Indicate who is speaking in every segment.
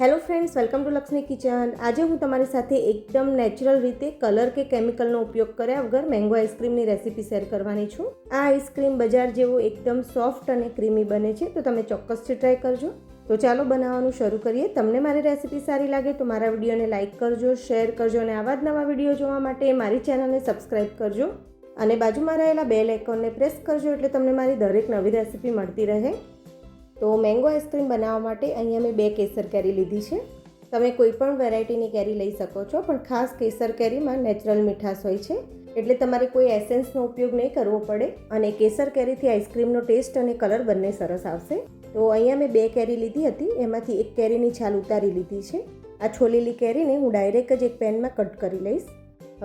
Speaker 1: Hello friends, welcome to Lakshmi kitchen. આજે હું તમારી સાથે એકદમ નેચરલ રીતે કલર કે કેમિકલનો ઉપયોગ કર્યા વગર મેંગો આઈસ્ક્રીમની રેસીપી શેર કરવાની છું. આ આઈસ્ક્રીમ બજાર જેવો એકદમ સોફ્ટ અને ક્રીમી બને છે, તો તમે ચોક્કસથી ટ્રાય કરજો. તો ચાલો બનાવવાનું શરૂ કરીએ. તમને મારી રેસીપી સારી લાગે તો મારા વિડીયોને લાઇક કરજો, શેર કરજો અને આવા જ નવા વિડીયો જોવા માટે મારી ચેનલને સબસ્ક્રાઈબ કરજો અને બાજુમાં રહેલા બેલ આઇકોનને પ્રેસ કરજો એટલે તમને મારી દરેક નવી રેસીપી મળતી રહે. તો મેંગો આઈસ્ક્રીમ બનાવવા માટે અહીંયા મેં 2 કેસર કેરી લીધી છે. તમે કોઈ પણ વેરાયટીની કેરી લઈ શકો છો, પણ ખાસ કેસર કેરીમાં નેચરલ મીઠાશ હોય છે એટલે તમારે કોઈ એસેન્સનો ઉપયોગ નહીં કરવો પડે અને કેસર કેરીથી આઈસ્ક્રીમનો ટેસ્ટ અને કલર બંને સરસ આવશે. તો અહીંયા મેં 2 કેરી લીધી હતી, એમાંથી એક કેરીની છાલ ઉતારી લીધી છે. આ છોલેલી કેરીને હું ડાયરેક્ટ જ એક પેનમાં કટ કરી લઈશ.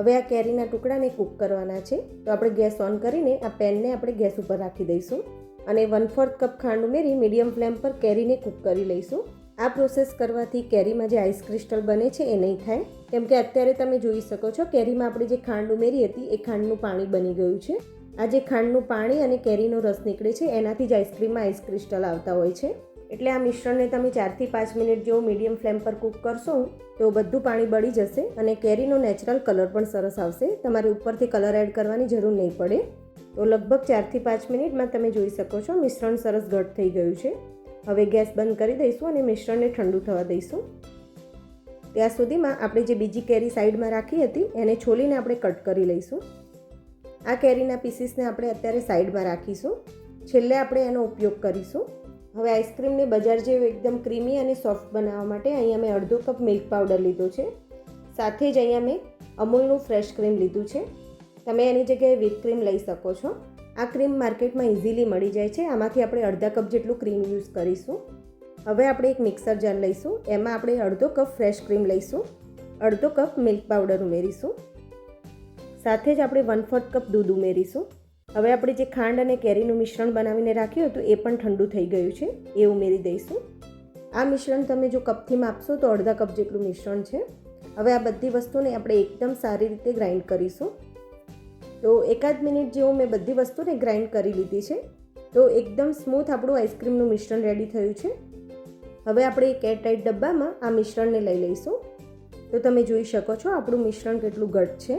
Speaker 1: હવે આ કેરીના ટુકડાને કૂક કરવાના છે, તો આપણે ગેસ ઓન કરીને આ પેનને આપણે ગેસ ઉપર રાખી દઈશું અને 1/4 કપ ખાંડ ઉમેરી મીડિયમ ફ્લેમ પર કેરીને કૂક કરી લઈશું. આ પ્રોસેસ કરવાથી કેરીમાં જે આઈસ ક્રિસ્ટલ બને છે એ નહીં થાય, કેમ કે અત્યારે તમે જોઈ શકો છો કેરીમાં આપણે જે ખાંડ ઉમેરી હતી એ ખાંડનું પાણી બની ગયું છે. આ જે ખાંડનું પાણી અને કેરીનો રસ નીકળે છે એનાથી જ આઈસ્ક્રીમમાં આઈસ ક્રિસ્ટલ આવતા હોય છે. એટલે આ મિશ્રણને તમે 4 થી 5 મિનિટ જેવું મીડિયમ ફ્લેમ પર કૂક કરશો તો બધું પાણી બળી જશે અને કેરીનો નેચરલ કલર પણ સરસ આવશે. તમારે ઉપરથી કલર એડ કરવાની જરૂર નહીં પડે. તો લગભગ 4 થી 5 મિનિટમાં તમે જોઈ શકો છો મિશ્રણ સરસ ઘટ થઈ ગયું છે. હવે ગેસ બંધ કરી દઈશું અને મિશ્રણને ઠંડુ થવા દઈશું. ત્યાં સુધીમાં આપણે જે બીજી કેરી સાઈડમાં રાખી હતી એને છોલીને આપણે કટ કરી લઈશું. આ કેરીના પીસીસને આપણે અત્યારે સાઈડમાં રાખીશું, છેલ્લે આપણે એનો ઉપયોગ કરીશું. હવે આઈસ્ક્રીમને બજાર જેવું એકદમ ક્રીમી અને સોફ્ટ બનાવવા માટે અહીંયા મેં અડધો કપ મિલ્ક પાવડર લીધો છે. સાથે જ અહીંયા મેં અમૂલનું ફ્રેશ ક્રીમ લીધું છે. તમે એની જગ્યાએ વ્હીપ ક્રીમ લઈ શકો છો. આ ક્રીમ માર્કેટમાં ઇઝીલી મળી જાય છે. આમાંથી આપણે અડધા કપ જેટલું ક્રીમ યુઝ કરીશું. હવે આપણે એક મિક્સર જાર લઈશું, એમાં આપણે અડધો કપ ફ્રેશ ક્રીમ લઈશું, અડધો કપ મિલ્ક પાવડર ઉમેરીશું, સાથે જ આપણે 1/4 કપ દૂધ ઉમેરીશું. હવે આપણે જે ખાંડ અને કેરીનું મિશ્રણ બનાવીને રાખ્યું હતું એ પણ ઠંડુ થઈ ગયું છે, એ ઉમેરી દઈશું. આ મિશ્રણ તમે જો કપથી માપશો તો અડધા કપ જેટલું મિશ્રણ છે. હવે આ બધી વસ્તુને આપણે એકદમ સારી રીતે ગ્રાઇન્ડ કરીશું. તો 1 મિનિટ જેવું મેં બધી વસ્તુને ગ્રાઇન્ડ કરી લીધી છે. તો એકદમ સ્મૂથ આપણું આઈસ્ક્રીમનું મિશ્રણ રેડી થયું છે. હવે આપણે એક એરટાઇટ ડબ્બામાં આ મિશ્રણને લઈ લઈશું. તો તમે જોઈ શકો છો આપણું મિશ્રણ કેટલું ઘટ છે.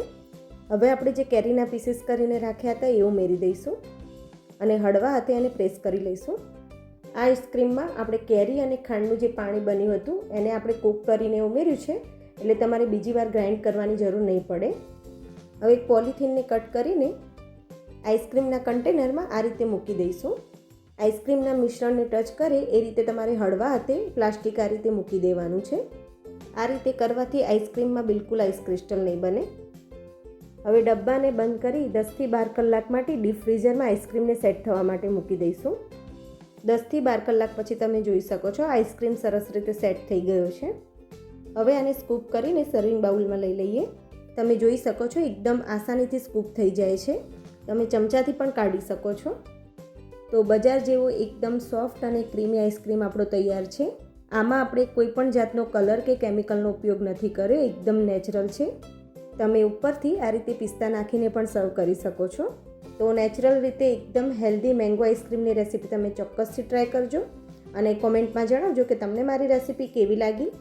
Speaker 1: હવે આપણે જે કેરીના પીસીસ કરીને રાખ્યા હતા એ ઉમેરી દઈશું અને હળવા હાથે એને પ્રેસ કરી લઈશું. આ આઈસ્ક્રીમમાં આપણે કેરી અને ખાંડનું જે પાણી બન્યું હતું એને આપણે કૂક કરીને ઉમેર્યું છે, એટલે તમારે બીજી વાર ગ્રાઇન્ડ કરવાની જરૂર નહીં પડે. હવે એક પોલિથીનને કટ કરીને આઈસ્ક્રીમના કન્ટેનરમાં આ રીતે મૂકી દઈશું. આઈસ્ક્રીમના મિશ્રણને ટચ કરે એ રીતે તમારે હળવા હાથે પ્લાસ્ટિક આ રીતે મૂકી દેવાનું છે. આ રીતે કરવાથી આઈસ્ક્રીમમાં બિલકુલ આઈસ ક્રિસ્ટલ નહીં બને. હવે ડબ્બાને બંધ કરી 10 થી 12 કલાક માટે ડીપ ફ્રીઝરમાં આઈસ્ક્રીમને સેટ થવા માટે મૂકી દઈશું. 10 થી 12 કલાક પછી તમે જોઈ શકો છો આઈસ્ક્રીમ સરસ રીતે સેટ થઈ ગયો છે. હવે આને સ્કૂપ કરીને સર્વિંગ બાઉલમાં લઈ લઈએ. તમે જોઈ શકો છો એકદમ આસાનીથી સ્કૂપ થઈ જાય છે. તમે ચમચાથી પણ કાઢી શકો છો. તો બજાર જેવો એકદમ સોફ્ટ અને ક્રીમી આઈસ્ક્રીમ આપણો તૈયાર છે. આમાં આપણે કોઈ પણ જાતનો કલર કે કેમિકલનો ઉપયોગ નથી કર્યો, એકદમ નેચરલ છે. તમે ઉપરથી આ રીતે પિસ્તા નાખીને પણ સર્વ કરી શકો છો. તો નેચરલ રીતે એકદમ હેલ્ધી મેંગો આઈસ્ક્રીમની રેસીપી તમે ચોક્કસથી ટ્રાય કરજો અને કોમેન્ટમાં જણાવજો કે તમને મારી રેસીપી કેવી લાગી.